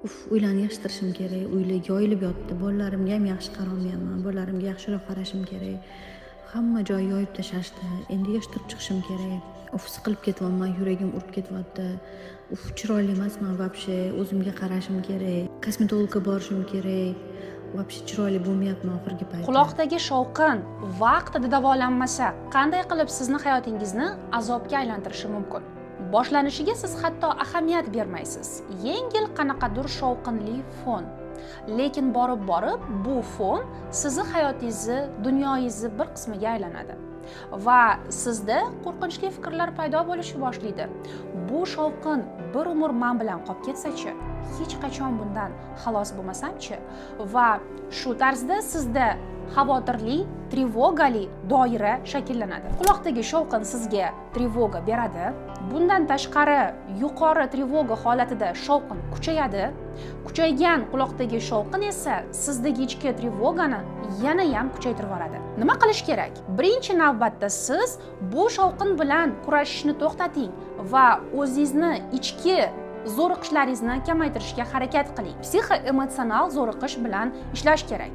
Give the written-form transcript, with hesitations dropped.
Uylarni yig'ishtirishim kerak, uylar yoyilib yotdi. Bolalarimga ham yaxshi qarolmayapman. Bolalarimga yaxshiroq qarashim kerak. Hamma joy yoyib tashlashdi. Endi yig'ishtirib chiqishim kerak. Siqilib ketyapman, yuragim urib ketyapti. Chiroyli emasman вообще. O'zimga qarashim kerak. Kosmetologga borishim kerak. Вообще chiroyli bo'lmayapman oxirgi paytda. Quloqdagi shovqin vaqtida davolanmasa, qanday qilib sizni hayotingizni azobga aylantirishi mumkin? Boshlanishiga siz hatto ahamiyat bermaysiz. Yengil qanaqadir shovqinli fon. Lekin borib bu fon sizni hayotingizni, dunyoyingizni bir qismiga aylanadi. Va sizda qo'rqinchli fikrlar paydo bo'lishni boshlaydi. Bu shovqin bir umr men bilan qolib ketsa-chi, hech qachon bundan xalos bo'lmasam-chi? Va shu tarzda sizda xavotirli, trevogali doira shakllanadi. Quloqdagi shovqin sizga trevoga beradi. Bundan tashqari, yuqori trevoga holatida shovqin kuchayadi. Kuchaygan quloqdagi shovqin esa sizdagi ichki trevogani yana ham kuchaytirib yuboradi. Nima qilish kerak? Birinchi navbatda siz bu shovqin bilan kurashishni to'xtating va o'zingizni ichki zo'riqishlaringizni kamaytirishga harakat qiling. Psixoemotsional zo'riqish bilan ishlash kerak.